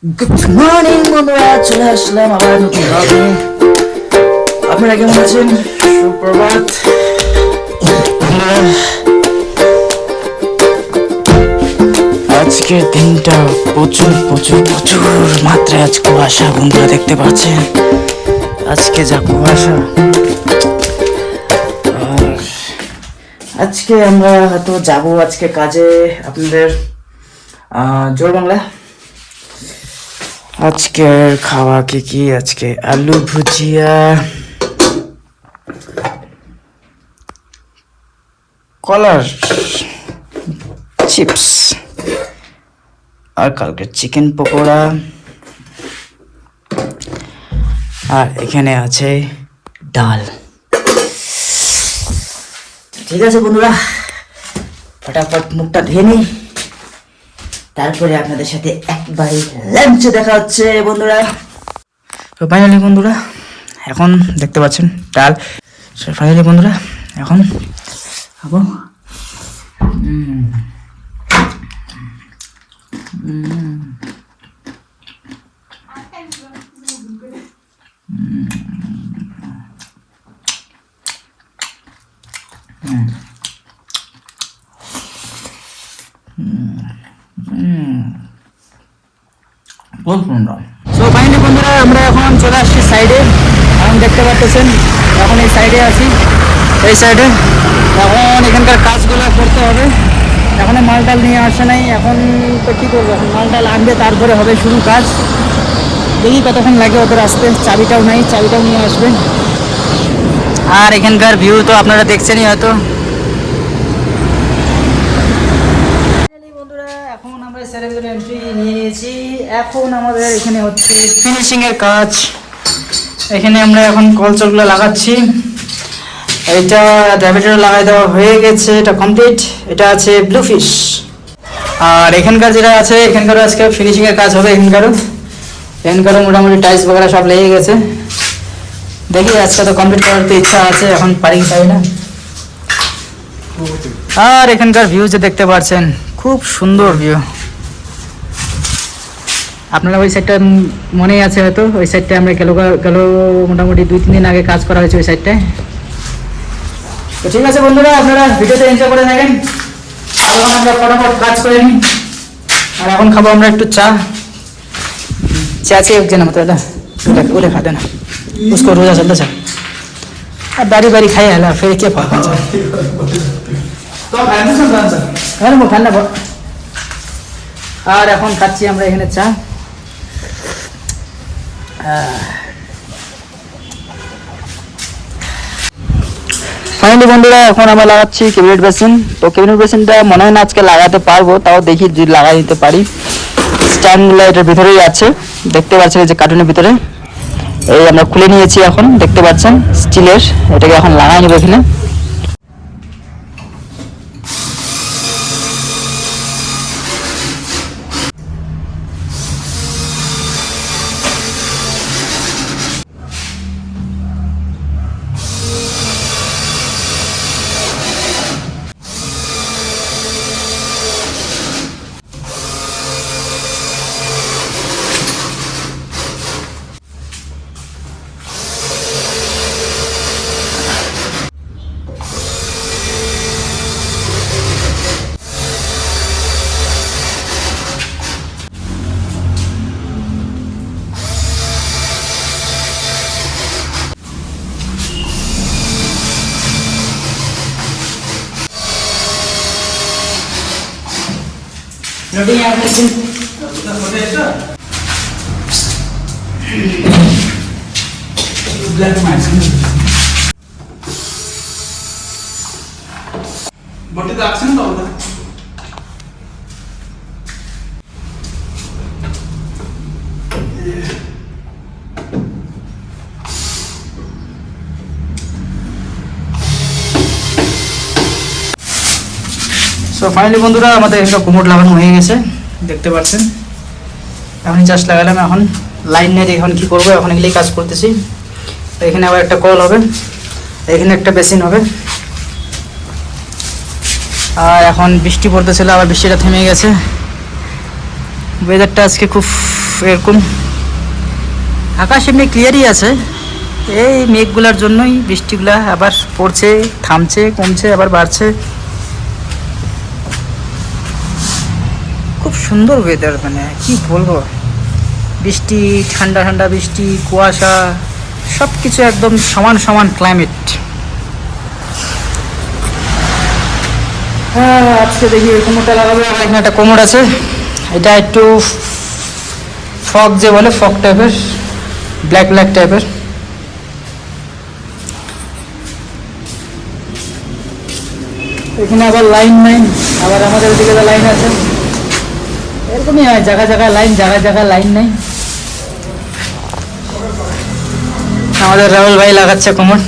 Good morning বন্ধুরা, চলে আসলাম আবার নতুন ব্লগে। আপনারা কেমন আছেন? সুপ্রভাত। আজকের দিনটা প্রচুর প্রচুর প্রচুর মাত্রায় আজ কুয়াশা বন্ধুরা দেখতে পাচ্ছেন। আজকে যা কুয়াশা, আর আজকে আমরা হয়তো যাবো আজকে কাজে আপনাদের জোর বাংলা। আজকের খাওয়া কি আজকে আলু ভুজিয়া, কলার চিপস, আর কালকে চিকেন পকোড়া, আর এখানে আছে ডাল। ঠিক আছে বন্ধুরা, ফটাফট মুখটা ধুয়ে নিই, তারপরে আপনাদের সাথে একবারে লাঞ্চে দেখা হচ্ছে বন্ধুরা। তো ফাইনালি বন্ধুরা, এখন দেখতে পাচ্ছেন ডাল। ফাইনালি বন্ধুরা, এখন খাবো সো ফাইনালি বন্ধুরা, আমরা এখন চলে আসছি সাইডে। এখন দেখতে পাচ্ছেন, এখন এই সাইডে আছি, এই সাইডে। এখন এখানকার কাজগুলো করতে হবে। এখন মালটাল নিয়ে আসে নাই, এখন তো কী করবো, এখন মালটাল আনবে, তারপরে হবে শুরু কাজ। দেখি কতক্ষণ লাগে ওদের আসতে। চাবিটাও নাই, চাবিটাও নিয়ে আসবে। আর এখানকার ভিউ তো আপনারা দেখছেনই হয়তো। বন্ধুরা, এখন আমরা স্যারের ভিতরে এন্ট্রি নিয়ে নিয়েছি। এখন আমাদের এখানে হচ্ছে ফিনিশিং এর কাজ। এখানে আমরা এখন কলচরগুলো লাগাচ্ছি। এটা ডায়ামিটার লাগাই দেওয়া হয়ে গেছে, এটা কমপ্লিট। এটা আছে ব্লু ফিশ। আর এখানকার যেটা আছে, এখানকারও আজকে ফিনিশিং এর কাজ হবে। এখানকারও মোটামুটি টাইলস বগেরা সব লেগে গেছে। দেখি আজকে তো কমপ্লিট করার তো ইচ্ছা আছে, এখন পারি পাই না। আর এখানকার ভিউ যে দেখতে পাচ্ছেন, খুব সুন্দর ভিউ। আপনারা ওই সাইডটা মনেই আছে হয়তো, ওই সাইডটায় আমরা গেল মোটামুটি 2-3 দিন আগে কাজ করা হয়েছে ওই সাইডটায়। তো ঠিক আছে বন্ধুরা, আপনারা ভিডিওতে এনজয় করে থাকেন। এখন আমরা ফটাফট কাজ করে নিই। আর এখন খাবো আমরা একটু চা। চাচি एक जना मतलब उले खा देना, उसको रोजा चलता चल। अब बारी बारी खाई हला, फिर क्या फर्क है? तो খান না খান না। আর এখন খাচ্ছি আমরা এখানে চা। ফাইনালি বন্ধুরা, এখন আমরা লাগাচ্ছি ক্যাবিনেট বেসিন। তো ক্যাবিনেট বেসিনটা মনে হয় না আজকে লাগাতে পারবো, তাও দেখি যদি লাগাই দিতে পারি। স্ট্যান্ডগুলো এটার ভিতরেই আছে, দেখতে পাচ্ছেন যে কার্টুনের ভিতরে। এই আমরা খুলে নিয়েছি, এখন দেখতে পাচ্ছেন স্টিলের। এটাকে এখন লাগাই নেবো এখানে। Loading application. Black mask. But the accent all that. So finally বন্ধুরা, আমাদের এখানে কোমোড লাগানো হয়ে গেছে, দেখতে পাচ্ছেন। এখন জাস্ট লাগালাম। এখন লাইন নিয়ে এখন কি করবো, এখন এগুলোই কাজ করতেছি। এখানে আবার একটা কল হবে, এখানে একটা বেসিন হবে। আর এখন বৃষ্টি পড়তেছিল, আবার বৃষ্টিটা থেমে গেছে। ওয়েদারটা আজকে খুব এরকম আকাশ এমনি ক্লিয়ারই আছে, এই মেঘগুলার জন্যই বৃষ্টিগুলা আবার পড়ছে, থামছে, কমছে, আবার বাড়ছে। খুব সুন্দর ওয়েদার, মানে কি বলবো, বৃষ্টি, ঠান্ডা ঠান্ডা বৃষ্টি, কুয়াশা, সব কিছু একদম সমান সমান ক্লাইমেট। আজকে দেখি এই কোমরটা লাগাবো। আমার এখানে একটা কোমর আছে, এটা একটু ফগ যে বলে, ফগ টাইপের, ব্ল্যাক ব্ল্যাক টাইপের। এখানে আবার লাইন নাই, আবার আমাদের ওদিকে লাইন আছে, এরকমই হয়, জায়গা জায়গায় লাইন, জায়গায় জায়গায় লাইন নাই। আমাদের রাহুল ভাই লাগাচ্ছে কোমর।